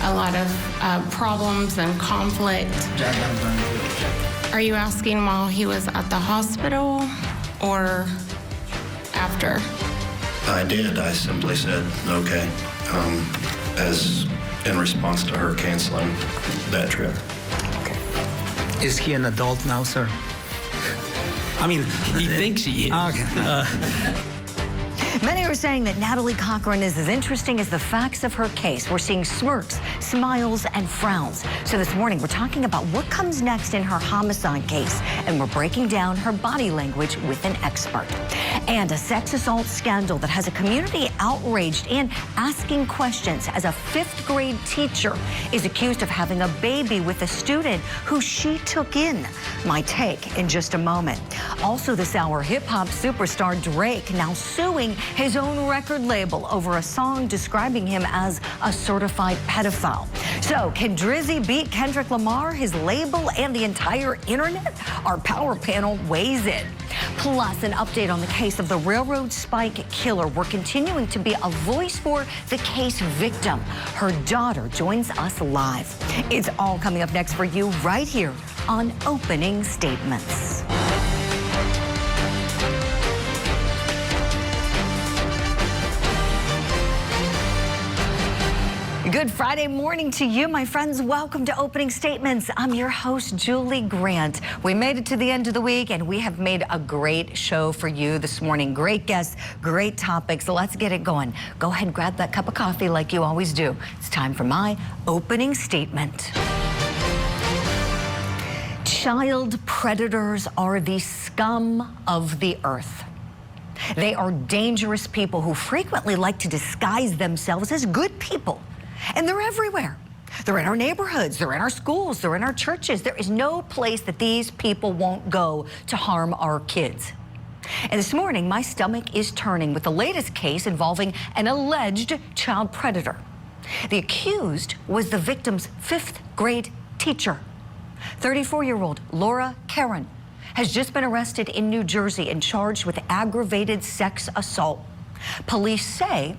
a lot of problems and conflict. Are you asking while he was at the hospital or after? I did. I simply said, okay, as in response to her canceling that trip. Okay. Is he an adult now, sir? I mean, He thinks he is. Okay. Many are saying that Natalie Cochran is as interesting as the facts of her case. We're seeing smirks, smiles, and frowns. So this morning, we're talking about what comes next in her homicide case, and we're breaking down her body language with an expert. And a sex assault scandal that has a community outraged and asking questions as a 5th grade teacher is accused of having a baby with a student who she took in. My take in just a moment. Also this hour, hip-hop superstar Drake now suing his own record label over a song describing him as a certified pedophile. So can Drizzy beat Kendrick Lamar, his label, and the entire internet? Our power panel weighs in. Plus, an update on the case of the railroad spike killer. We're continuing to be a voice for the case victim. Her daughter joins us live. It's all coming up next for you right here on Opening Statements. Good Friday morning to you, my friends. Welcome to Opening Statements. I'm your host, Julie Grant. We made it to the end of the week, and we have made a great show for you this morning. Great guests, great topics. Let's get it going. Go ahead and grab that cup of coffee like you always do. It's time for my opening statement. Child predators are the scum of the earth. They are dangerous people who frequently like to disguise themselves as good people. And they're everywhere. They're in our neighborhoods, they're in our schools, they're in our churches. There is no place that these people won't go to harm our kids. And this morning, my stomach is turning with the latest case involving an alleged child predator. The accused was the victim's 5th grade teacher. 34-year-old Laura Caron has just been arrested in New Jersey and charged with aggravated sex assault. Police say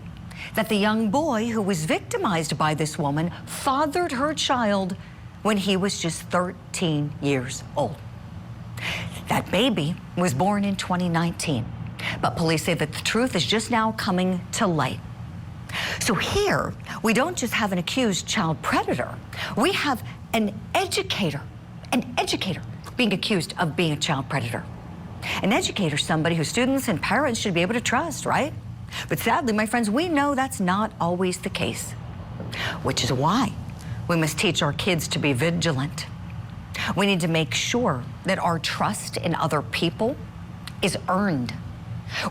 that the young boy who was victimized by this woman fathered her child when he was just 13 years old. That baby was born in 2019, but police say that the truth is just now coming to light. So here, we don't just have an accused child predator, we have an educator being accused of being a child predator. An educator, somebody who students and parents should be able to trust, right? But sadly, my friends, we know that's not always the case, which is why we must teach our kids to be vigilant. We need to make sure that our trust in other people is earned.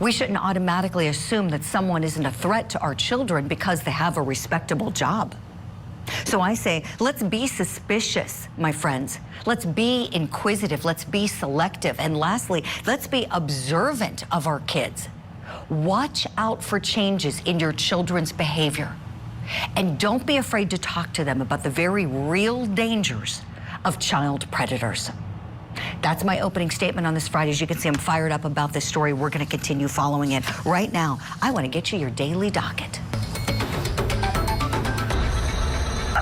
We shouldn't automatically assume that someone isn't a threat to our children because they have a respectable job. So I say, let's be suspicious, my friends. Let's be inquisitive. Let's be selective. And lastly, let's be observant of our kids. Watch out for changes in your children's behavior. And don't be afraid to talk to them about the very real dangers of child predators. That's my opening statement on this Friday. As you can see, I'm fired up about this story. We're going to continue following it. Right now, I want to get you your daily docket.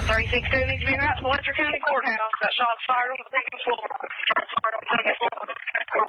36 needs to be right to Western County Courthouse. That shot's fired on the second floor. Fired on the second floor.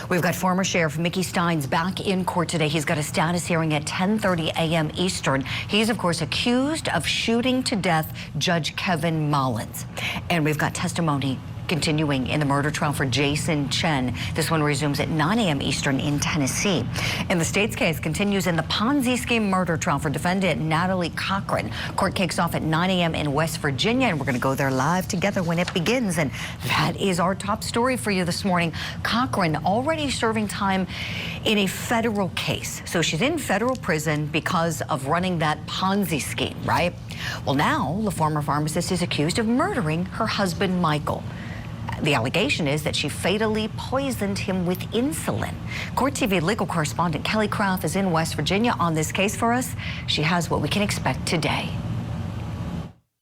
We've got former Sheriff Mickey Steins back in court today. He's got a status hearing at 10:30 a.m. Eastern. He's, of course, accused of shooting to death Judge Kevin Mullins. And we've got testimony continuing in the murder trial for Jason Chen. This one resumes at 9 a.m. Eastern in Tennessee. And the state's case continues in the Ponzi scheme murder trial for defendant Natalie Cochran. Court kicks off at 9 a.m. in West Virginia, and we're going to go there live together when it begins. And that is our top story for you this morning. Cochran already serving time in a federal case. So she's in federal prison because of running that Ponzi scheme, right? Well, now the former pharmacist is accused of murdering her husband, Michael. The allegation is that she fatally poisoned him with insulin. Court TV legal correspondent Kelly Craft is in West Virginia on this case for us. She has what we can expect today.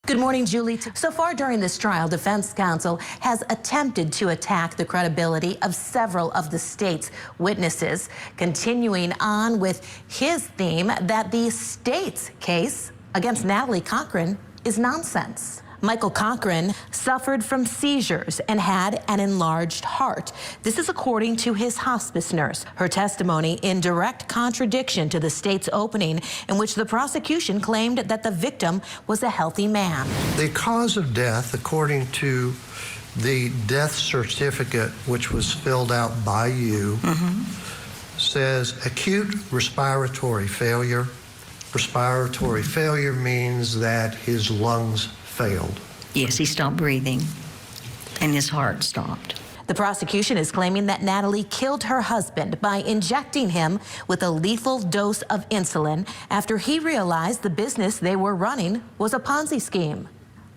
Good morning, Julie. So far during this trial, defense counsel has attempted to attack the credibility of several of the state's witnesses, continuing on with his theme that the state's case against Natalie Cochran is nonsense. Michael Cochran suffered from seizures and had an enlarged heart. This is according to his hospice nurse. Her testimony in direct contradiction to the state's opening, in which the prosecution claimed that the victim was a healthy man. The cause of death, according to the death certificate, which was filled out by you, says acute respiratory failure. Respiratory failure means that his lungs failed. Yes, he stopped breathing and his heart stopped. The prosecution is claiming that Natalie killed her husband by injecting him with a lethal dose of insulin after he realized the business they were running was a Ponzi scheme.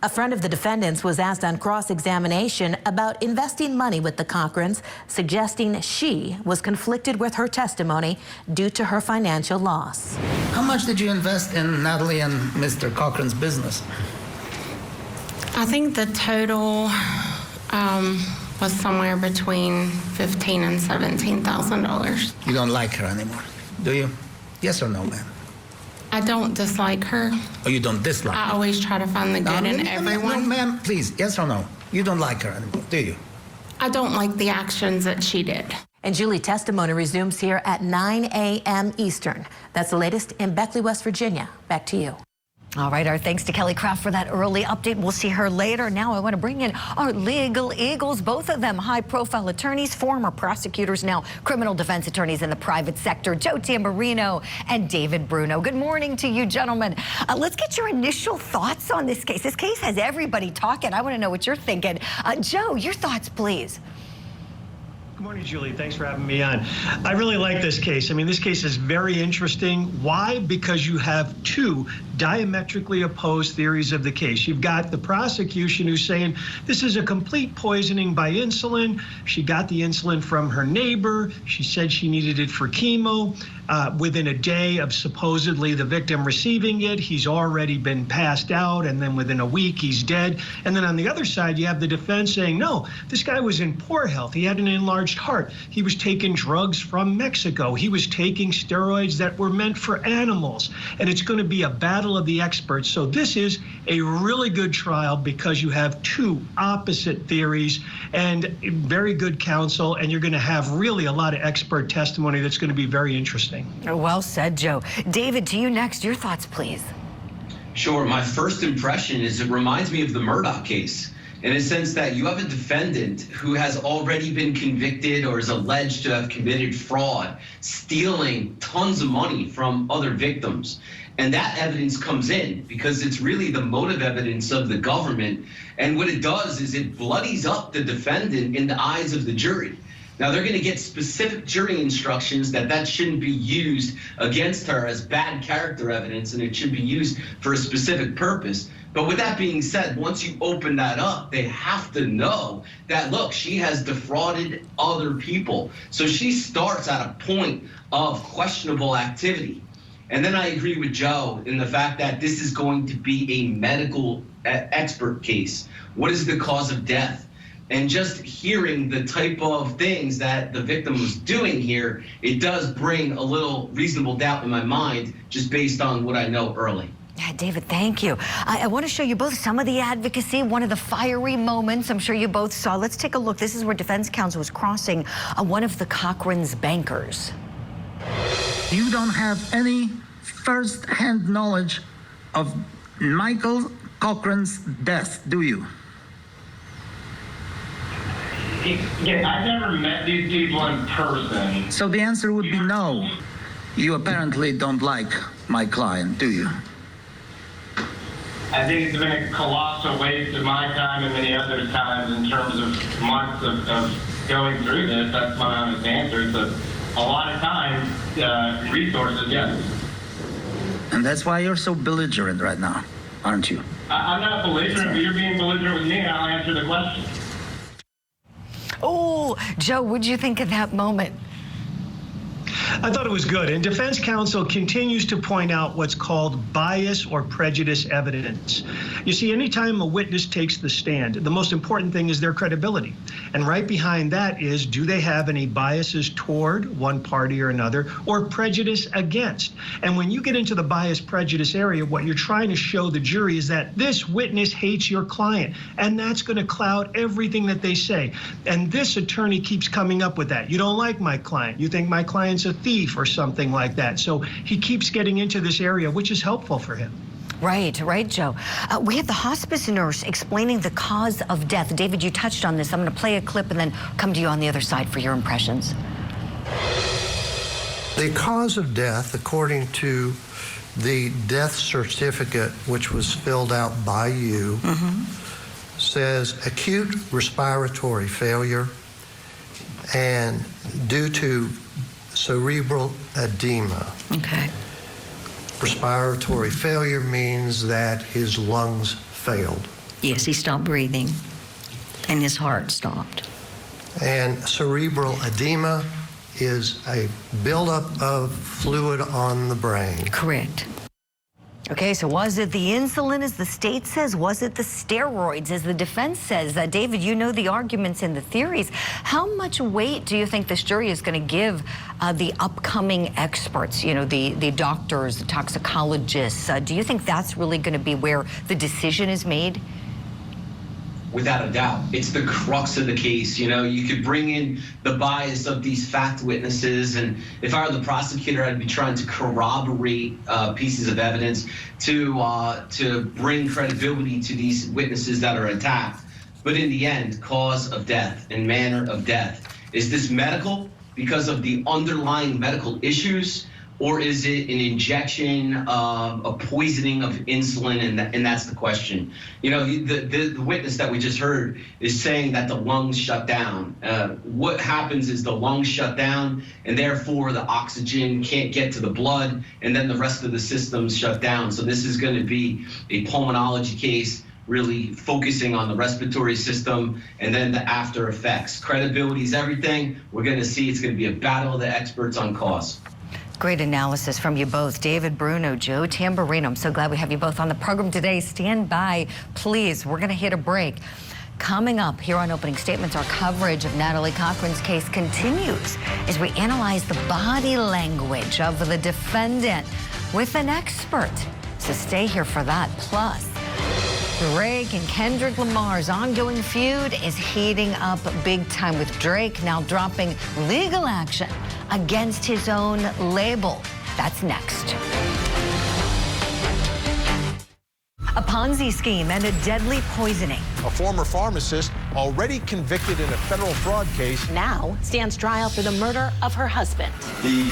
A friend of the defendants was asked on cross-examination about investing money with the Cochrans, suggesting she was conflicted with her testimony due to her financial loss. How much did you invest in Natalie and Mr. Cochran's business? I think the total was somewhere between $15,000 and $17,000. You don't like her anymore, do you? Yes or no, ma'am? I don't dislike her. Or you don't dislike I her? always try to find the good in everyone. No, ma'am, please, yes or no? You don't like her anymore, do you? I don't like the actions that she did. And Julie, testimony resumes here at 9 a.m. Eastern. That's the latest in Beckley, West Virginia. Back to you. All right, our thanks to Kelly Craft for that early update. We'll see her later. Now I want to bring in our legal eagles, both of them high-profile attorneys, former prosecutors, now criminal defense attorneys in the private sector, Joe Tamburino and David Bruno. Good morning to you, gentlemen. Let's get your initial thoughts on this case. This case has everybody talking. I want to know what you're thinking. Joe, your thoughts, please. Good morning, Julie. Thanks for having me on. I really like this case. I mean, this case is very interesting. Why? Because you have two diametrically opposed theories of the case. You've got the prosecution who's saying this is a complete poisoning by insulin. She got the insulin from her neighbor. She said she needed it for chemo. Within a day of supposedly the victim receiving it, he's already been passed out, and then within a week he's dead. And then on the other side, you have the defense saying, no, this guy was in poor health. He had an enlarged heart. He was taking drugs from Mexico. He was taking steroids that were meant for animals. And it's going to be a battle of the experts. So this is a really good trial because you have two opposite theories and very good counsel, and you're going to have really a lot of expert testimony that's going to be very interesting. Well said, Joe. David, to you next. Your thoughts, please. Sure. My first impression is it reminds me of the Murdoch case, in a sense that you have a defendant who has already been convicted or is alleged to have committed fraud, stealing tons of money from other victims. And that evidence comes in because it's really the motive evidence of the government. And what it does is it bloodies up the defendant in the eyes of the jury. Now, they're going to get specific jury instructions that shouldn't be used against her as bad character evidence, and it should be used for a specific purpose. But with that being said, once you open that up, they have to know that, look, she has defrauded other people. So she starts at a point of questionable activity. And then I agree with Joe in the fact that this is going to be a medical expert case. What is the cause of death? And just hearing the type of things that the victim was doing here, it does bring a little reasonable doubt in my mind, just based on what I know early. Yeah, David, thank you. I want to show you both some of the advocacy, one of the fiery moments I'm sure you both saw. Let's take a look. This is where defense counsel was crossing one of the Cochran's bankers. You don't have any first-hand knowledge of Michael Cochran's death, do you? Yeah, I've never met these people in person. So the answer would be no. You apparently don't like my client, do you? I think it's been a colossal waste of my time and many other times in terms of months of going through this. That's my honest answer. It's a lot of time, resources, yes. And that's why you're so belligerent right now, aren't you? I'm not belligerent, but you're being belligerent with me, and I'll answer the question. Oh, Joe, what'd you think of that moment? I thought it was good. And defense counsel continues to point out what's called bias or prejudice evidence. You see, anytime a witness takes the stand, the most important thing is their credibility. And right behind that is, do they have any biases toward one party or another, or prejudice against? And when you get into the bias prejudice area, what you're trying to show the jury is that this witness hates your client, and that's going to cloud everything that they say. And this attorney keeps coming up with that. You don't like my client. You think my client's a thief or something like that. So he keeps getting into this area, which is helpful for him. Right, Joe. We have the hospice nurse explaining the cause of death. David, you touched on this. I'm going to play a clip and then come to you on the other side for your impressions. The cause of death, according to the death certificate, which was filled out by you, says acute respiratory failure and due to cerebral edema. Okay. Respiratory failure means that his lungs failed. Yes, he stopped breathing, and his heart stopped. And cerebral edema is a buildup of fluid on the brain. Correct. Okay, so was it the insulin, as the state says? Was it the steroids, as the defense says? David, you know the arguments and the theories. How much weight do you think this jury is going to give the upcoming experts, you know, the doctors, the toxicologists? Do you think that's really going to be where the decision is made? Without a doubt, it's the crux of the case. You know, you could bring in the bias of these fact witnesses, and if I were the prosecutor, I'd be trying to corroborate pieces of evidence to bring credibility to these witnesses that are attacked. But in the end, cause of death and manner of death, is this medical because of the underlying medical issues, or is it an injection of a poisoning of insulin? And that's the question. You know, the witness that we just heard is saying that the lungs shut down. What happens is the lungs shut down, and therefore the oxygen can't get to the blood, and then the rest of the systems shut down. So this is going to be a pulmonology case, really focusing on the respiratory system and then the after effects. Credibility is everything. We're going to see it's going to be a battle of the experts on cause. Great analysis from you both. David Bruno, Joe Tamburino. I'm so glad we have you both on the program today. Stand by, please. We're going to hit a break. Coming up here on Opening Statements, our coverage of Natalie Cochran's case continues as we analyze the body language of the defendant with an expert. So stay here for that. Plus, Drake and Kendrick Lamar's ongoing feud is heating up big time, with Drake now dropping legal action against his own label. That's next. A Ponzi scheme and a deadly poisoning. A former pharmacist already convicted in a federal fraud case now stands trial for the murder of her husband. The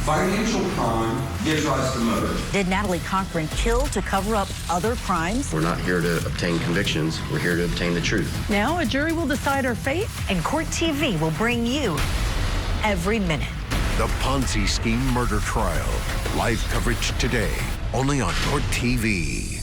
financial crime gives rise to motive. Did Natalie Cochran kill to cover up other crimes? We're not here to obtain convictions. We're here to obtain the truth. Now a jury will decide her fate. And Court TV will bring you every minute. The Ponzi scheme murder trial. Live coverage today, only on Court TV.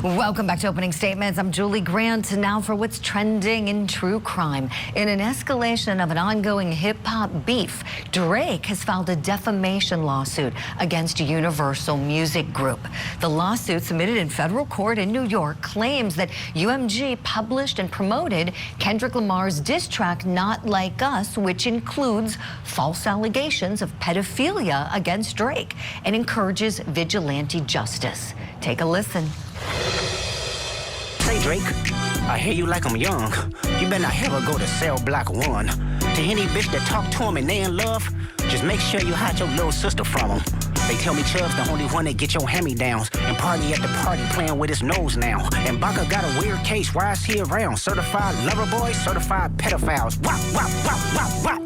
Welcome back to Opening Statements. I'm Julie Grant. Now for what's trending in true crime. In an escalation of an ongoing hip-hop beef, Drake has filed a defamation lawsuit against Universal Music Group. The lawsuit, submitted in federal court in New York, claims that UMG published and promoted Kendrick Lamar's diss track Not Like Us, which includes false allegations of pedophilia against Drake and encourages vigilante justice. Take a listen. Say, Drake, I hear you like I'm young. You better not ever go to cell block 1. To any bitch that talk to him and they in love, just make sure you hide your little sister from him. They tell me Chubb's the only one that get your hand-me-downs, and Party at the party playing with his nose now. And Baca got a weird case, why is he around? Certified lover boys, certified pedophiles. Wop, wop, wop, wop, wop.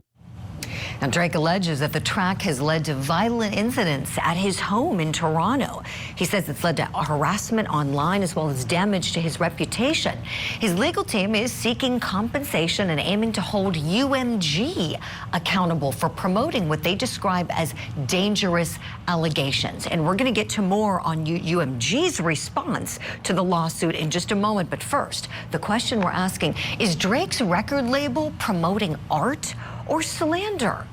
Now, Drake alleges that the track has led to violent incidents at his home in Toronto. He says it's led to harassment online as well as damage to his reputation. His legal team is seeking compensation and aiming to hold UMG accountable for promoting what they describe as dangerous allegations. And we're going to get to more on UMG's response to the lawsuit in just a moment. But first, the question we're asking, is Drake's record label promoting art or slander?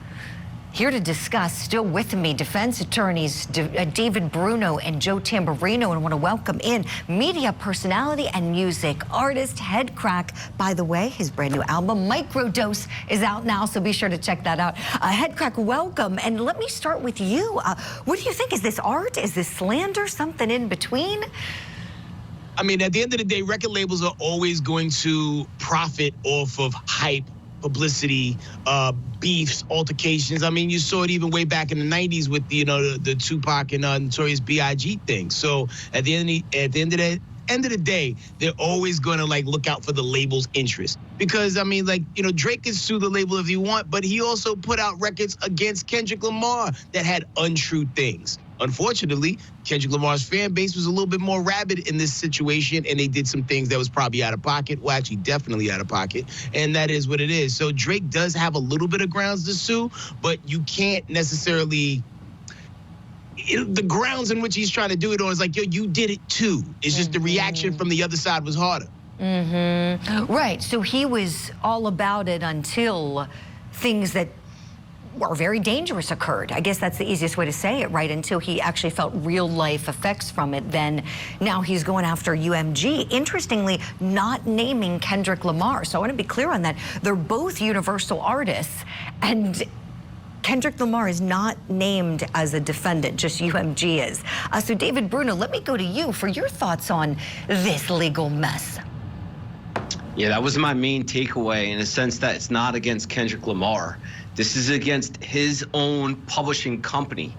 Here to discuss, still with me, defense attorneys David Bruno and Joe Tamburino, and I want to welcome in media personality and music artist Headcrack. By the way, his brand new album, Microdose, is out now, so be sure to check that out. Headcrack, welcome, and let me start with you. What do you think? Is this art? Is this slander? Something in between? I mean, at the end of the day, record labels are always going to profit off of hype, publicity, beefs, altercations. I mean, you saw it even way back in the 90s with, the Tupac and Notorious B.I.G. thing. So at the end of the day, they're always going to look out for the label's interest. Because, I mean, Drake can sue the label if he want, but he also put out records against Kendrick Lamar that had untrue things. Unfortunately, Kendrick Lamar's fan base was a little bit more rabid in this situation, and they did some things that was probably out of pocket. Well, actually, definitely out of pocket, and that is what it is. So Drake does have a little bit of grounds to sue, but you can't necessarily... the grounds in which he's trying to do it on is yo, you did it too. It's just the reaction from the other side was harder. Right, so he was all about it until things that are very dangerous occurred. I guess that's the easiest way to say it, right? Until he actually felt real life effects from it. Then now he's going after UMG. Interestingly, not naming Kendrick Lamar. So I want to be clear on that. They're both Universal artists, and Kendrick Lamar is not named as a defendant, just UMG is. So David Bruno, let me go to you for your thoughts on this legal mess. Yeah, that was my main takeaway, in a sense that it's not against Kendrick Lamar. This is against his own publishing company.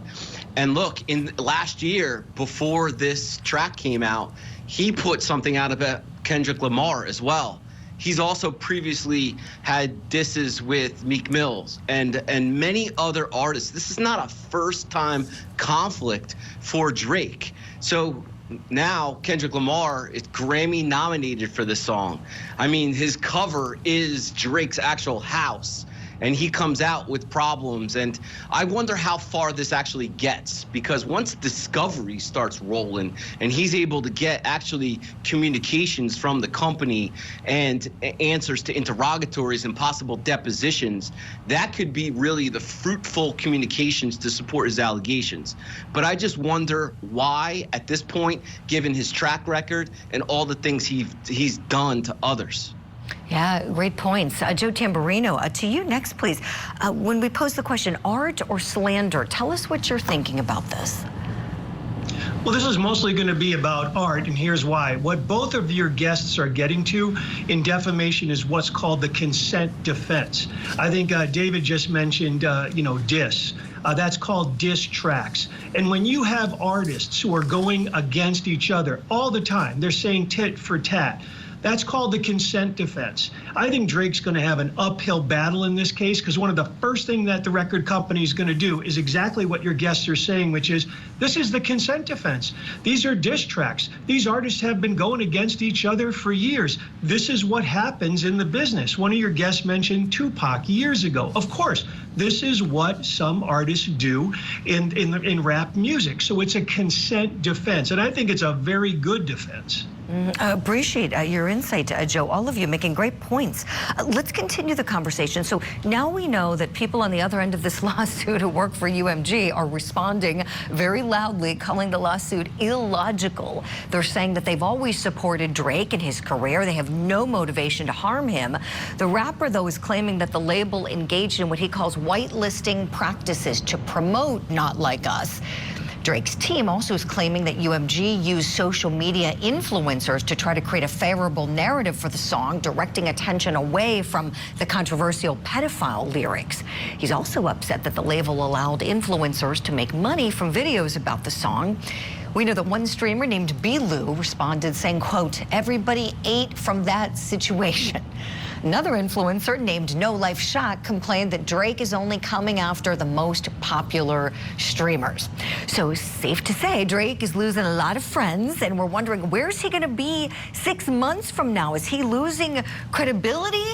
And look, in last year, before this track came out, he put something out about Kendrick Lamar as well. He's also previously had disses with Meek Mills and many other artists. This is not a first-time conflict for Drake. So now Kendrick Lamar is Grammy nominated for this song. I mean, his cover is Drake's actual house, and he comes out with problems. And I wonder how far this actually gets, because once discovery starts rolling and he's able to get actually communications from the company and answers to interrogatories and possible depositions, that could be really the fruitful communications to support his allegations. But I just wonder why, at this point, given his track record and all the things he's done to others. Yeah, great points. Joe Tamburino, to you next, please. When we pose the question, art or slander, tell us what you're thinking about this. Well, this is mostly going to be about art, and here's why. What both of your guests are getting to in defamation is what's called the consent defense. I think David just mentioned, diss. That's called diss tracks. And when you have artists who are going against each other all the time, they're saying tit for tat. That's called the consent defense. I think Drake's going to have an uphill battle in this case, because one of the first things that the record company is going to do is exactly what your guests are saying, which is this is the consent defense. These are diss tracks. These artists have been going against each other for years. This is what happens in the business. One of your guests mentioned Tupac years ago. Of course, this is what some artists do in rap music. So it's a consent defense, and I think it's a very good defense. Appreciate your insight, Joe. All of you making great points. Let's continue the conversation. So now we know that people on the other end of this lawsuit who work for UMG are responding very loudly, calling the lawsuit illogical. They're saying that they've always supported Drake and his career. They have no motivation to harm him. The rapper, though, is claiming that the label engaged in what he calls whitelisting practices to promote Not Like Us. Drake's team also is claiming that UMG used social media influencers to try to create a favorable narrative for the song, directing attention away from the controversial pedophile lyrics. He's also upset that the label allowed influencers to make money from videos about the song. We know that one streamer named Belu responded saying, quote, "Everybody ate from that situation." Another influencer named No Life Shot complained that Drake is only coming after the most popular streamers. So safe to say Drake is losing a lot of friends, and we're wondering, where's he going to be 6 months from now? Is he losing credibility?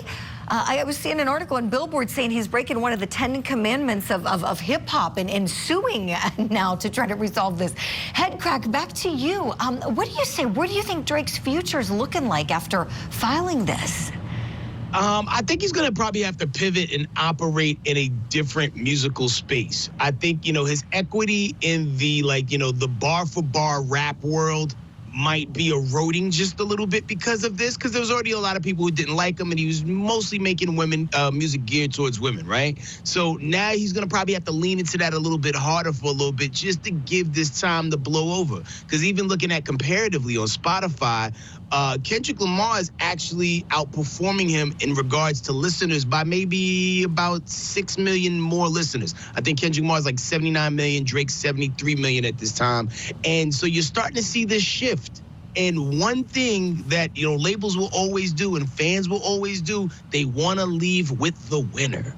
I was seeing an article on Billboard saying he's breaking one of the 10 commandments of hip-hop and suing now to try to resolve this. Headcrack, back to you. What do you say? What do you think Drake's future is looking like after filing this? I think he's going to probably have to pivot and operate in a different musical space. I think, his equity in the, the bar-for-bar rap world might be eroding just a little bit because of this, because there was already a lot of people who didn't like him, and he was mostly making women music geared towards women, right? So now he's going to probably have to lean into that a little bit harder for a little bit just to give this time to blow over. Because even looking at comparatively on Spotify, Kendrick Lamar is actually outperforming him in regards to listeners by maybe about 6 million more listeners. I think Kendrick Lamar is like 79 million, Drake's 73 million at this time. And so you're starting to see this shift. And one thing that, labels will always do and fans will always do, they want to leave with the winner.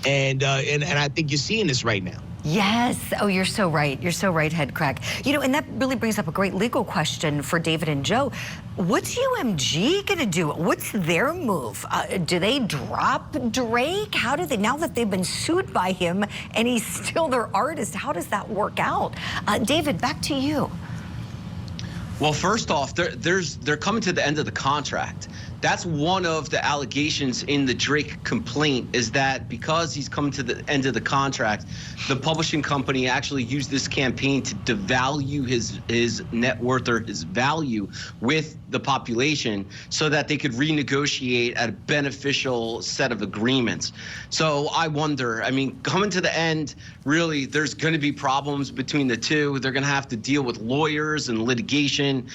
And I think you're seeing this right now. Yes. Oh, you're so right. You're so right, Headcrack. And that really brings up a great legal question for David and Joe. What's UMG going to do? What's their move? Do they drop Drake? How do they, now that they've been sued by him and he's still their artist, how does that work out? David, back to you. Well, first off, they're coming to the end of the contract. That's one of the allegations in the Drake complaint, is that because he's come to the end of the contract, the publishing company actually used this campaign to devalue his net worth or his value with the population so that they could renegotiate a beneficial set of agreements. So I wonder, coming to the end, really, there's going to be problems between the two. They're going to have to deal with lawyers and litigation.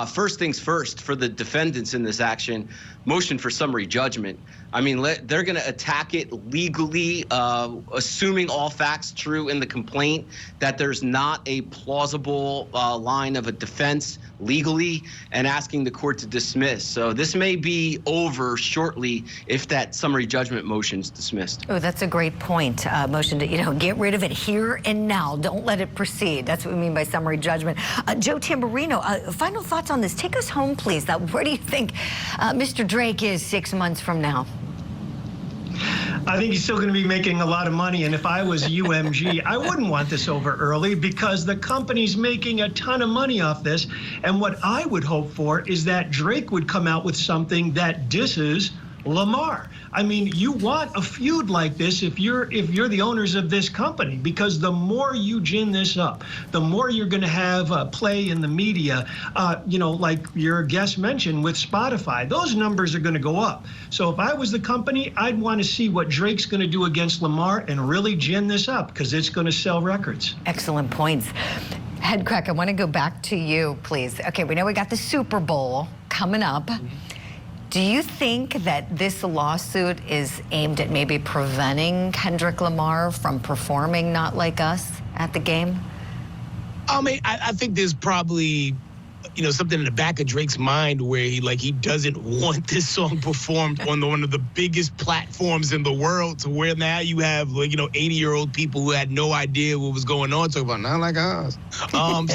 First things first, for the defendants in this action, motion for summary judgment. They're going to attack it legally, assuming all facts true in the complaint, that there's not a plausible line of a defense legally, and asking the court to dismiss. So this may be over shortly if that summary judgment motion is dismissed. Oh, that's a great point. Motion to, get rid of it here and now. Don't let it proceed. That's what we mean by summary judgment. Joe Tamburino, final thoughts on this. Take us home, please. Where do you think Mr. Drake is 6 months from now? I think he's still going to be making a lot of money. And if I was UMG, I wouldn't want this over early, because the company's making a ton of money off this. And what I would hope for is that Drake would come out with something that disses Lamar. You want a feud like this if you're the owners of this company, because the more you gin this up, the more you're going to have play in the media. Like your guest mentioned with Spotify, those numbers are going to go up. So if I was the company, I'd want to see what Drake's going to do against Lamar and really gin this up, because it's going to sell records. Excellent points. Headcrack, I want to go back to you, please. Okay, we know we got the Super Bowl coming up. Do you think that this lawsuit is aimed at maybe preventing Kendrick Lamar from performing Not Like Us at the game? I think there's probably, something in the back of Drake's mind where he doesn't want this song performed on one of the biggest platforms in the world, to where now you have 80-year-old people who had no idea what was going on talking about Not Like Us.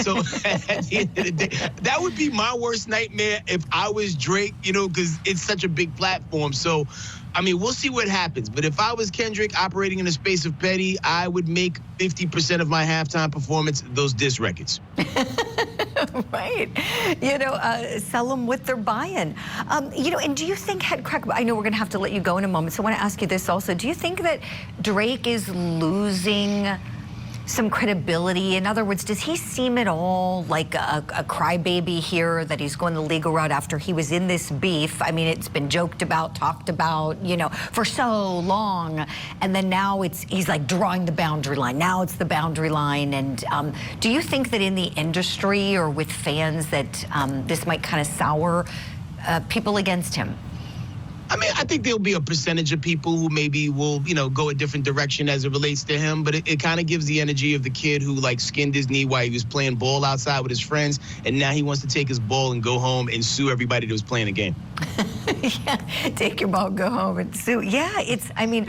So at the end of the day, that would be my worst nightmare if I was Drake, because it's such a big platform. So we'll see what happens. But if I was Kendrick operating in a space of petty, I would make 50% of my halftime performance those diss records. Right. Sell them with their buy-in. And do you think, Headcrack, I know we're going to have to let you go in a moment, so I want to ask you this also. Do you think that Drake is losing some credibility? In other words, does he seem at all like a crybaby here, that he's going the legal route after he was in this beef? It's been joked about, talked about, for so long. And then now he's like drawing the boundary line. Now it's the boundary line. And do you think that in the industry or with fans that this might kind of sour people against him? I think there'll be a percentage of people who maybe will, go a different direction as it relates to him, but it kind of gives the energy of the kid who, skinned his knee while he was playing ball outside with his friends, and now he wants to take his ball and go home and sue everybody that was playing the game. Yeah, take your ball, go home and sue. Yeah, and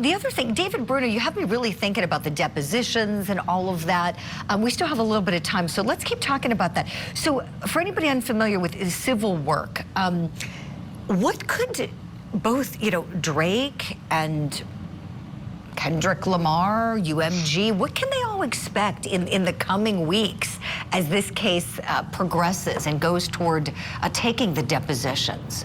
the other thing, David Bruner, you have me really thinking about the depositions and all of that. We still have a little bit of time, so let's keep talking about that. So for anybody unfamiliar with civil work, what could both, Drake and Kendrick Lamar, UMG, what can they all expect in the coming weeks as this case progresses and goes toward taking the depositions?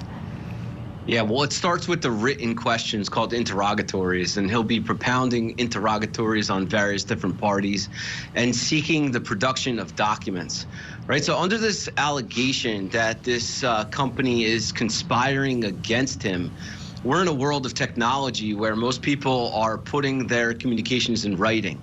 Yeah, well, it starts with the written questions called interrogatories, and he'll be propounding interrogatories on various different parties and seeking the production of documents, right? So under this allegation that this company is conspiring against him, we're in a world of technology where most people are putting their communications in writing,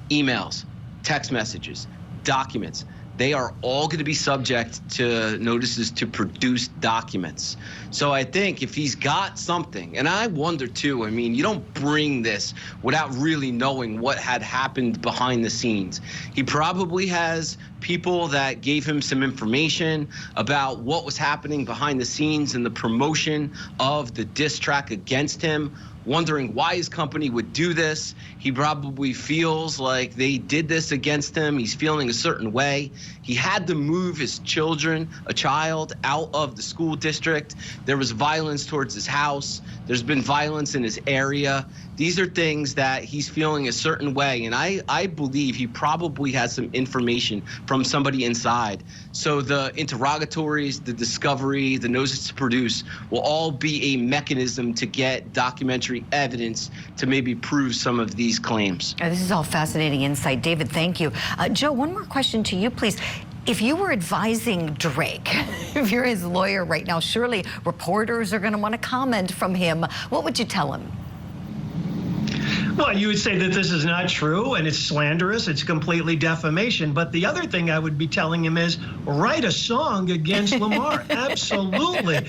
emails, text messages, documents. They are all going to be subject to notices to produce documents. So I think if he's got something, and I wonder too, you don't bring this without really knowing what had happened behind the scenes. He probably has people that gave him some information about what was happening behind the scenes and the promotion of the diss track against him, wondering why his company would do this. He probably feels like they did this against him. He's feeling a certain way. He had to move his a child, out of the school district. There was violence towards his house. There's been violence in his area. These are things that he's feeling a certain way. And I believe he probably has some information from somebody inside. So the interrogatories, the discovery, the notice to produce will all be a mechanism to get documentary evidence to maybe prove some of these claims. This is all fascinating insight. David, thank you. Joe, one more question to you, please. If you were advising Drake, if you're his lawyer right now, surely reporters are going to want to comment from him. What would you tell him? Well, you would say that this is not true and it's slanderous. It's completely defamation. But the other thing I would be telling him is write a song against Lamar. Absolutely.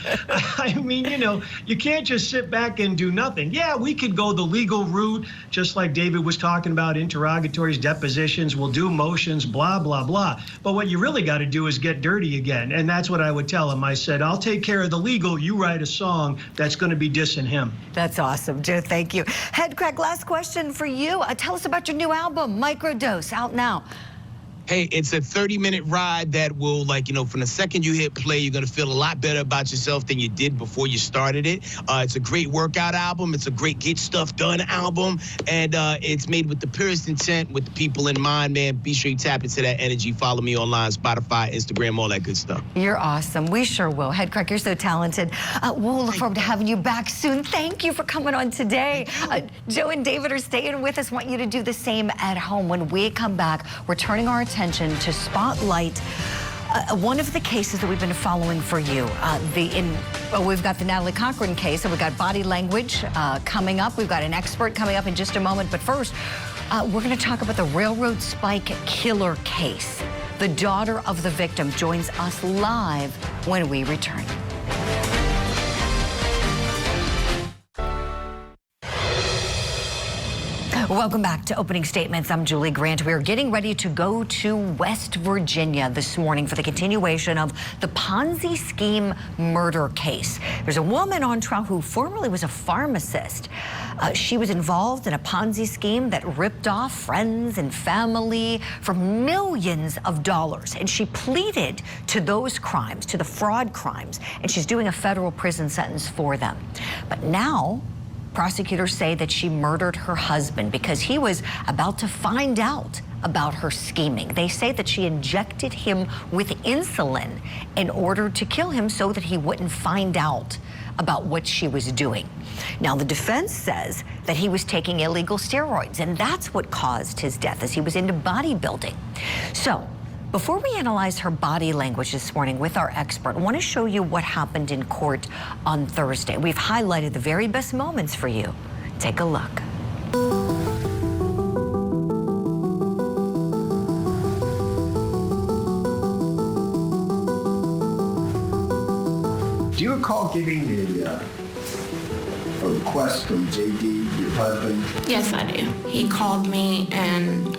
You can't just sit back and do nothing. Yeah, we could go the legal route, just like David was talking about, interrogatories, depositions, we'll do motions, blah, blah, blah. But what you really got to do is get dirty again. And that's what I would tell him. I said, I'll take care of the legal. You write a song that's going to be dissing him. That's awesome, Joe. Thank you. Head Crack, last question for you. Tell us about your new album, Microdose, out now. Hey, it's a 30-minute ride that will, from the second you hit play, you're going to feel a lot better about yourself than you did before you started it. It's a great workout album. It's a great get stuff done album. And it's made with the purest intent, with the people in mind, man. Be sure you tap into that energy. Follow me online, Spotify, Instagram, all that good stuff. You're awesome. We sure will. Head Crack, you're so talented. We'll look forward to having you back soon. Thank you for coming on today. Joe and David are staying with us. Want you to do the same at home. When we come back, we're turning our attention to spotlight one of the cases that we've been following for you. We've got the Natalie Cochran case, and we've got body language coming up. We've got an expert coming up in just a moment. But first, we're going to talk about the railroad spike killer case. The daughter of the victim joins us live when we return. Welcome back to Opening Statements. I'm Julie Grant. We are getting ready to go to West Virginia this morning for the continuation of the Ponzi scheme murder case. There's a woman on trial who formerly was a pharmacist. She was involved in a Ponzi scheme that ripped off friends and family for millions of dollars. And she pleaded to those crimes, to the fraud crimes, and she's doing a federal prison sentence for them. But now, prosecutors say that she murdered her husband because he was about to find out about her scheming. They say that she injected him with insulin in order to kill him so that he wouldn't find out about what she was doing. Now, the defense says that he was taking illegal steroids, and that's what caused his death, as he was into bodybuilding. So, before we analyze her body language this morning with our expert, I want to show you what happened in court on Thursday. We've highlighted the very best moments for you. Take a look. Do you recall giving the request from JD, your husband? Yes, I do. He called me and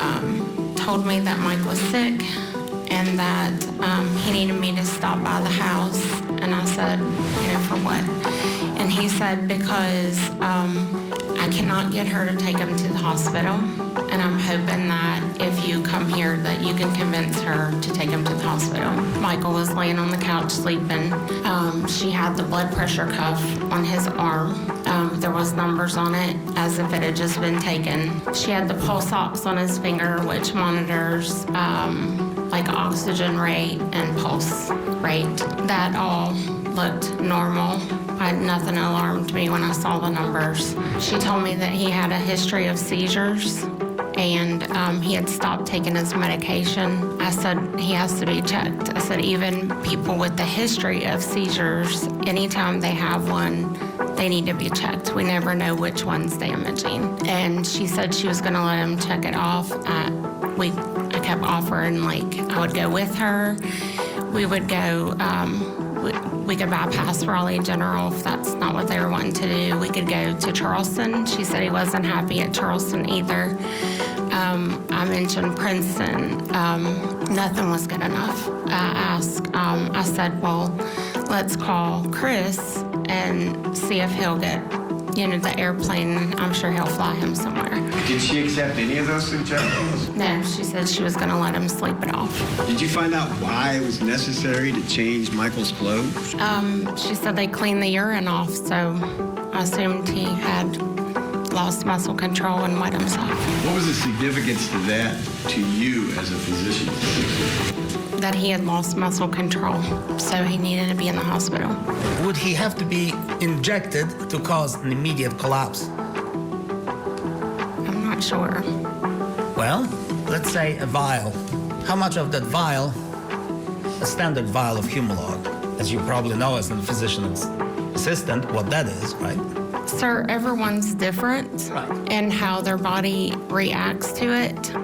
told me that Mike was sick and that he needed me to stop by the house. And I said, for what? And he said, because I cannot get her to take him to the hospital. And I'm hoping that if you come here that you can convince her to take him to the hospital. Michael was laying on the couch sleeping. She had the blood pressure cuff on his arm. There was numbers on it as if it had just been taken. She had the pulse ox on his finger, which monitors like oxygen rate and pulse rate. That all looked normal. Nothing alarmed me when I saw the numbers. She told me that he had a history of seizures and he had stopped taking his medication. I said, he has to be checked. I said, even people with the history of seizures, anytime they have one, they need to be checked. We never know which one's damaging. And she said she was gonna let him check it off. I kept offering, I would go with her. We would go, we could bypass Raleigh General if that's not what they were wanting to do. We could go to Charleston. She said he wasn't happy at Charleston either. I mentioned Princeton. Nothing was good enough. I said, well, let's call Chris and see if he'll get, the airplane. I'm sure he'll fly him somewhere. Did she accept any of those suggestions? No, she said she was going to let him sleep it off. Did you find out why it was necessary to change Michael's clothes? She said they cleaned the urine off, so I assumed he had lost muscle control and wet himself. What was the significance to that to you as a physician? That he had lost muscle control, so he needed to be in the hospital. Would he have to be injected to cause an immediate collapse? I'm not sure. Well, let's say a vial. How much of that vial, a standard vial of Humalog, as you probably know as a physician's assistant, what that is, right? Sir, everyone's different in how their body reacts to it.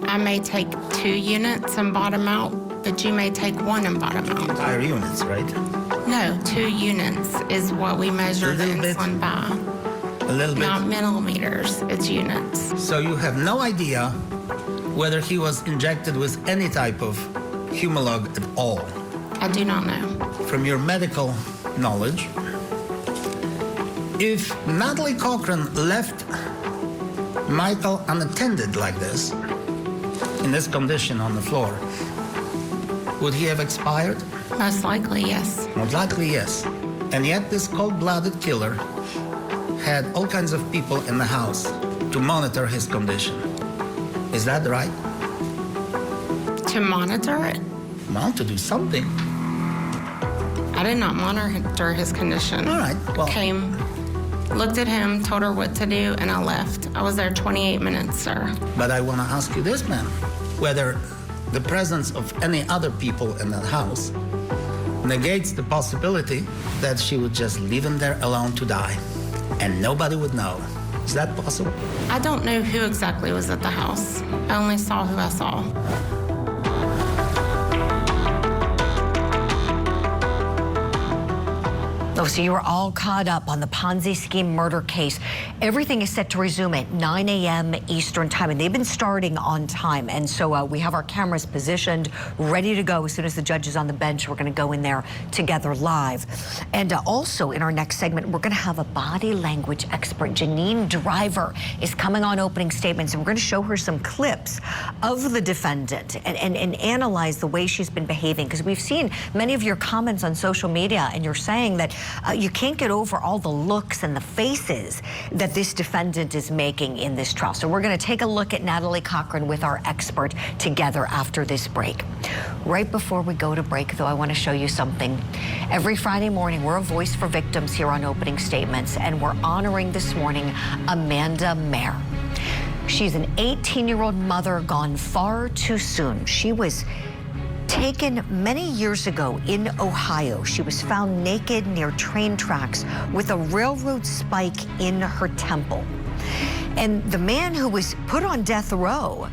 I may take 2 units and bottom out, but you may take 1 and bottom out. Entire units, right? No, 2 units is what we measure the insulin by. A little bit? Not millimeters, it's units. So you have no idea whether he was injected with any type of Humalog at all? I do not know. From your medical knowledge, if Natalie Cochran left Michael unattended like this, in this condition on the floor, would he have expired? Most likely, yes. Most likely, yes. And yet this cold-blooded killer had all kinds of people in the house to monitor his condition. Is that right? To monitor it? Well, to do something. I did not monitor his condition. All right, well. Came, looked at him, told her what to do, and I left. I was there 28 minutes, sir. But I want to ask you this, ma'am, whether the presence of any other people in that house negates the possibility that she would just leave him there alone to die, and nobody would know. Is that possible? I don't know who exactly was at the house. I only saw who I saw. Oh, so you were all caught up on the Ponzi scheme murder case. Everything is set to resume at 9 a.m. Eastern time, and they've been starting on time. And so we have our cameras positioned, ready to go. As soon as the judge is on the bench, we're going to go in there together live. And also in our next segment, we're going to have a body language expert. Janine Driver is coming on opening statements, and we're going to show her some clips of the defendant and analyze the way she's been behaving. Because we've seen many of your comments on social media, and you're saying that you can't get over all the looks and the faces that this defendant is making in this trial. So we're going to take a look at Natalie Cochran with our expert together after this break. Right before we go to break, though, I want to show you something. Every Friday morning, we're a voice for victims here on Opening Statements, and we're honoring this morning Amanda Maher. She's an 18-year-old mother gone far too soon. She was taken many years ago in Ohio. She was found naked near train tracks with a railroad spike in her temple. And the man who was put on death row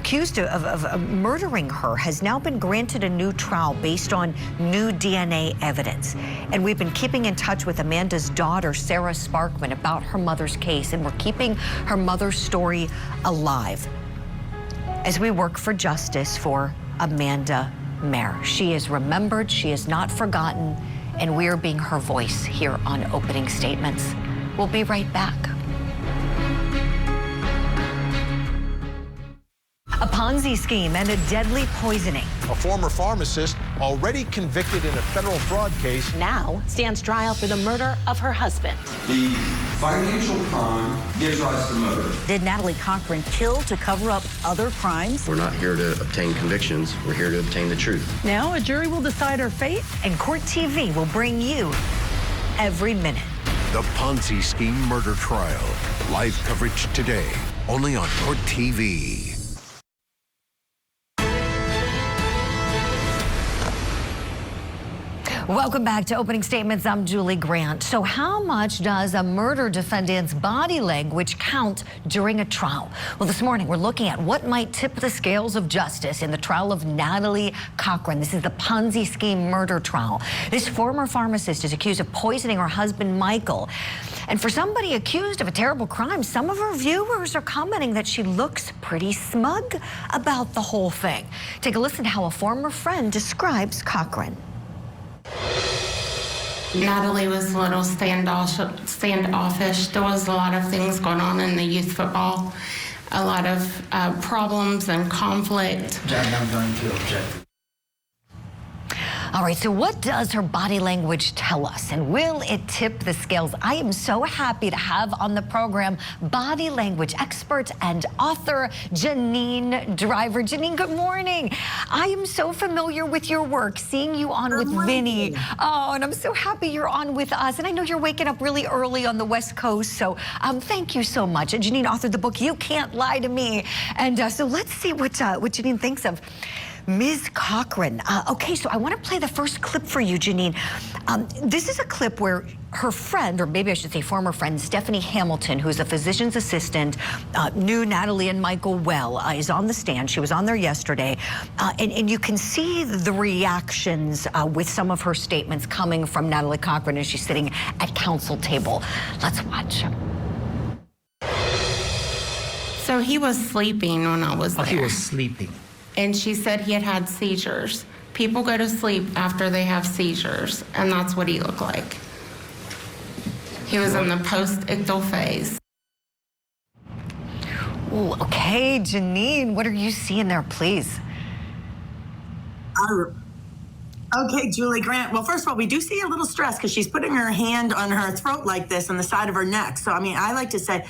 accused of murdering her, has now been granted a new trial based on new DNA evidence. And we've been keeping in touch with Amanda's daughter, Sarah Sparkman, about her mother's case, and we're keeping her mother's story alive as we work for justice for Amanda Maher. She is remembered, she is not forgotten, and we are being her voice here on Opening Statements. We'll be right back. A Ponzi scheme and a deadly poisoning. A former pharmacist already convicted in a federal fraud case now stands trial for the murder of her husband. The financial crime gives rise to murder. Did Natalie Cochran kill to cover up other crimes? We're not here to obtain convictions. We're here to obtain the truth. Now a jury will decide her fate. And Court TV will bring you every minute. The Ponzi scheme murder trial. Live coverage today, only on Court TV. Welcome back to Opening Statements. I'm Julie Grant. So how much does a murder defendant's body language count during a trial? Well, this morning we're looking at what might tip the scales of justice in the trial of Natalie Cochran. This is the Ponzi scheme murder trial. This former pharmacist is accused of poisoning her husband, Michael. And for somebody accused of a terrible crime, some of her viewers are commenting that she looks pretty smug about the whole thing. Take a listen to how a former friend describes Cochran. Natalie was a little standoffish. There was a lot of things going on in the youth football, a lot of problems and conflict. I'm going to object. All right, so what does her body language tell us, and will it tip the scales? I am so happy to have on the program body language expert and author Janine Driver. Janine, good morning. I am so familiar with your work, seeing you on with Vinny. Oh, and I'm so happy you're on with us. And I know you're waking up really early on the West Coast, so thank you so much. Janine authored the book, You Can't Lie to Me. And so let's see what Janine thinks of Ms. Cochran. Okay, so I want to play the first clip for you, Janine. This is a clip where her friend, or maybe I should say former friend, Stephanie Hamilton, who's a physician's assistant, knew Natalie and Michael well, is on the stand. She was on there yesterday. And you can see the reactions with some of her statements coming from Natalie Cochran as she's sitting at counsel table. Let's watch. So he was sleeping when I was there. He was sleeping. And she said he had had seizures. People go to sleep after they have seizures, and that's what he looked like. He was in the post-ictal phase. Ooh, okay, Janine, what are you seeing there, please? Okay, Julie Grant. Well, first of all, we do see a little stress because she's putting her hand on her throat like this on the side of her neck. So, I mean, I like to say,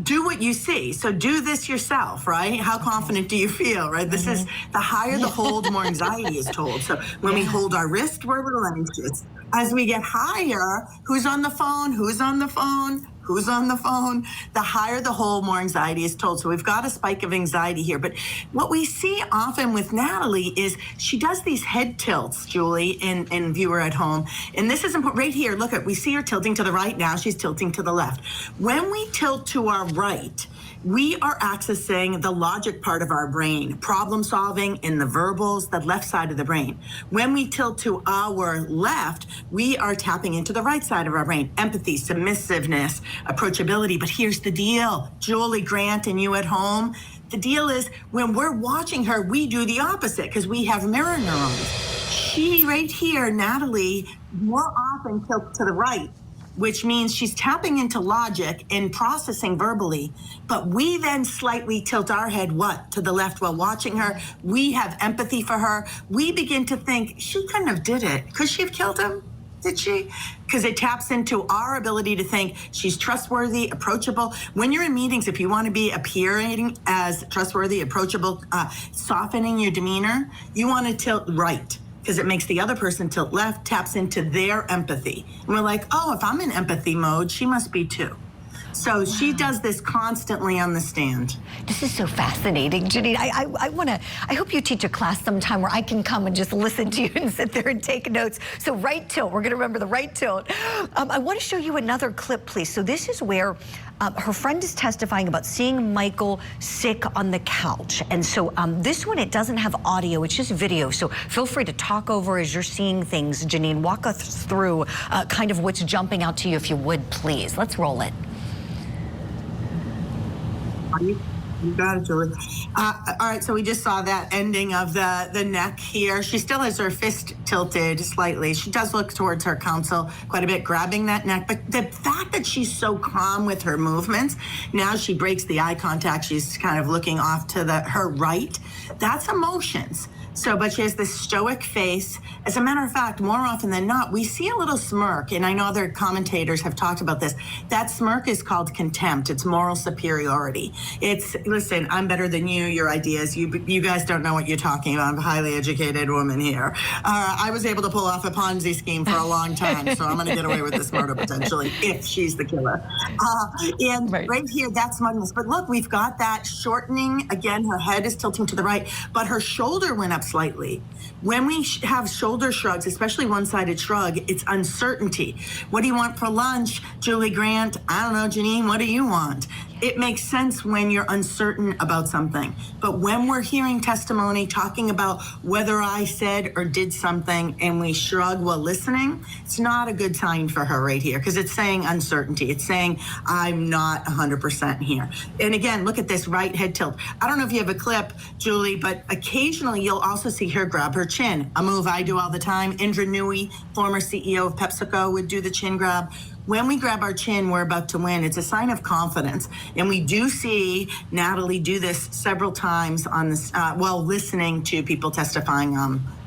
do what you see. So do this yourself, right? How confident do you feel, right? This is the higher the hold, the more anxiety is told. So when we hold our wrist, we're a little anxious. As we get higher, who's on the phone? Who's on the phone? Who's on the phone? The higher the hold, more anxiety is told. So we've got a spike of anxiety here. But what we see often with Natalie is she does these head tilts, Julie, and viewer at home. And this is important. Right here, look at, we see her tilting to the right. Now she's tilting to the left. When we tilt to our right, we are accessing the logic part of our brain, problem solving in the verbals, the left side of the brain. When we tilt to our left, we are tapping into the right side of our brain, empathy, submissiveness, approachability. But here's the deal, Julie Grant and you at home, the deal is when we're watching her, we do the opposite because we have mirror neurons. She right here, Natalie, more often tilts to the right, which means she's tapping into logic and processing verbally, but we then slightly tilt our head, what, to the left while watching her. We have empathy for her. We begin to think, she couldn't have did it. Could she have killed him? Did she? Because it taps into our ability to think she's trustworthy, approachable. When you're in meetings, if you want to be appearing as trustworthy, approachable, softening your demeanor, you want to tilt right, because it makes the other person tilt left, taps into their empathy. And we're like, oh, if I'm in empathy mode, she must be too. So she does this constantly on the stand. This is so fascinating, Janine. I hope you teach a class sometime where I can come and just listen to you and sit there and take notes. So right tilt, we're gonna remember the right tilt. I wanna show you another clip, please. So this is where her friend is testifying about seeing Michael sick on the couch. And so this one, it doesn't have audio, it's just video. So feel free to talk over as you're seeing things. Janine, walk us through kind of what's jumping out to you, if you would, please. Let's roll it. You got it, Julie. All right, so we just saw that ending of the neck here. She still has her fist tilted slightly. She does look towards her counsel quite a bit, grabbing that neck. But the fact that she's so calm with her movements, now she breaks the eye contact. She's kind of looking off to her right. That's emotions. So, but she has this stoic face. As a matter of fact, more often than not, we see a little smirk, and I know other commentators have talked about this. That smirk is called contempt. It's moral superiority. It's, listen, I'm better than you, your ideas. You guys don't know what you're talking about. I'm a highly educated woman here. I was able to pull off a Ponzi scheme for a long time, so I'm going to get away with this murder potentially if she's the killer. Right here, that's smugness. But look, we've got that shortening. Again, her head is tilting to the right, but her shoulder went up slightly. When we have shoulder shrugs, especially one-sided shrug, it's uncertainty. What do you want for lunch, Julie Grant? I don't know, Janine, what do you want? It makes sense when you're uncertain about something. But when we're hearing testimony talking about whether I said or did something and we shrug while listening, it's not a good sign for her right here, because it's saying uncertainty. It's saying I'm not 100% here. And again, look at this right head tilt. I don't know if you have a clip, Julie, but occasionally you'll also see her grab her chin, a move I do all the time. Indra Nooyi, former CEO of PepsiCo, would do the chin grab. When we grab our chin, we're about to win. It's a sign of confidence. And we do see Natalie do this several times on this while listening to people testifying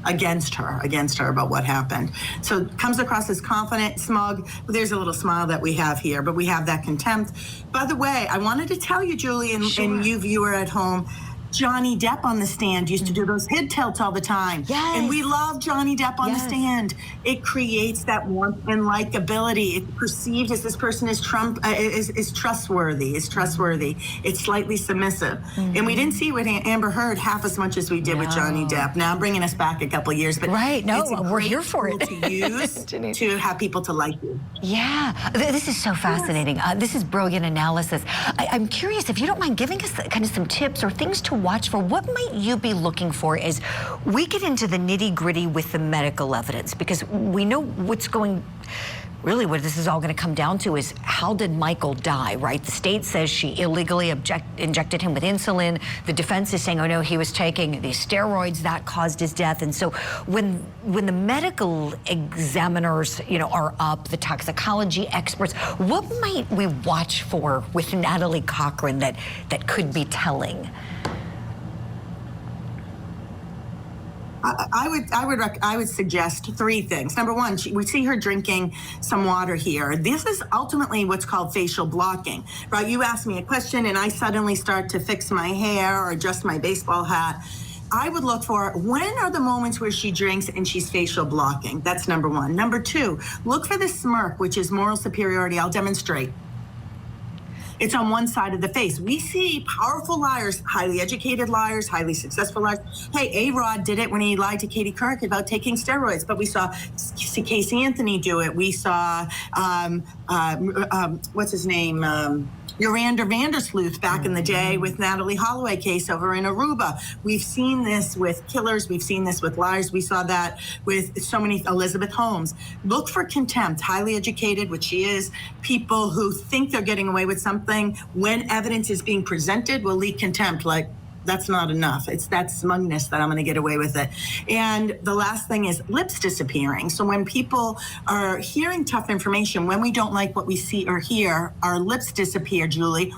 against her about what happened. So it comes across as confident, smug. There's a little smile that we have here, but we have that contempt. By the way, I wanted to tell you, Julie, and you viewer at home, Johnny Depp on the stand used to do those head tilts all the time. Yes. And we love Johnny Depp on the stand. It creates that warmth and likability. It's perceived as this person is trustworthy, It's slightly submissive. And we didn't see with Amber Heard half as much as we did with Johnny Depp. Now I'm bringing us back a couple years, but we're here for it. to use to have people to like you. Yeah, this is so fascinating. This is brilliant analysis. I'm curious if you don't mind giving us kind of some tips or things to watch for. What might you be looking for as we get into the nitty-gritty with the medical evidence? Because we know what's going, really what this is all going to come down to is how did Michael die, right? The state says she illegally injected him with insulin. The defense is saying, oh no, he was taking these steroids that caused his death. And so when the medical examiners, are up, the toxicology experts, what might we watch for with Natalie Cochran that could be telling? I would suggest three things. Number one, we see her drinking some water here. This is ultimately what's called facial blocking, right? You ask me a question and I suddenly start to fix my hair or adjust my baseball hat. I would look for when are the moments where she drinks and she's facial blocking. That's number one. Number two, look for the smirk, which is moral superiority. I'll demonstrate. It's on one side of the face. We see powerful liars, highly educated liars, highly successful liars. Hey, A-Rod did it when he lied to Katie Couric about taking steroids, but we saw Casey Anthony do it. We saw, what's his name? Yolanda Vandersloot back in the day with Natalie Holloway case over in Aruba. We've seen this with killers. We've seen this with liars. We saw that with so many Elizabeth Holmes. Look for contempt, highly educated, which she is, people who think they're getting away with something. When evidence is being presented, will leak contempt, like, that's not enough. It's that smugness that I'm going to get away with it. And the last thing is lips disappearing. So when people are hearing tough information, when we don't like what we see or hear, our lips disappear, Julie.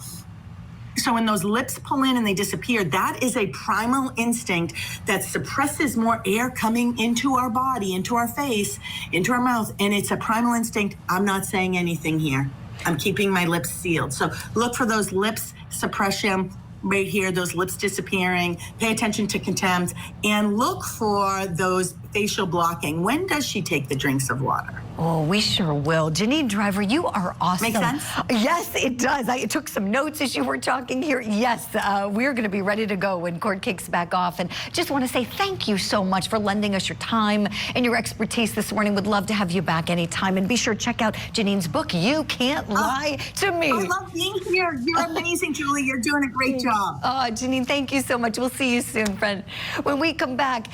So when those lips pull in and they disappear, that is a primal instinct that suppresses more air coming into our body, into our face, into our mouth. And it's a primal instinct. I'm not saying anything here. I'm keeping my lips sealed. So look for those lips suppression right here, those lips disappearing. Pay attention to contempt and look for those facial blocking. When does she take the drinks of water? Oh, we sure will. Janine Driver, you are awesome. Make sense? Yes, it does. I took some notes as you were talking here. Yes, we're going to be ready to go when court kicks back off. And just want to say thank you so much for lending us your time and your expertise this morning. Would love to have you back anytime. And be sure to check out Janine's book, You Can't Lie to Me. I love being here. You're amazing, Julie. You're doing a great job. Oh, Janine, thank you so much. We'll see you soon, friend. When we come back,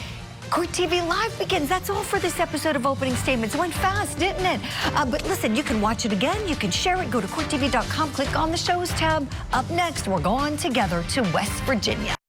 Court TV Live begins. That's all for this episode of Opening Statements. It went fast, didn't it? But listen, you can watch it again. You can share it. Go to courttv.com. Click on the Shows tab. Up next, we're going together to West Virginia.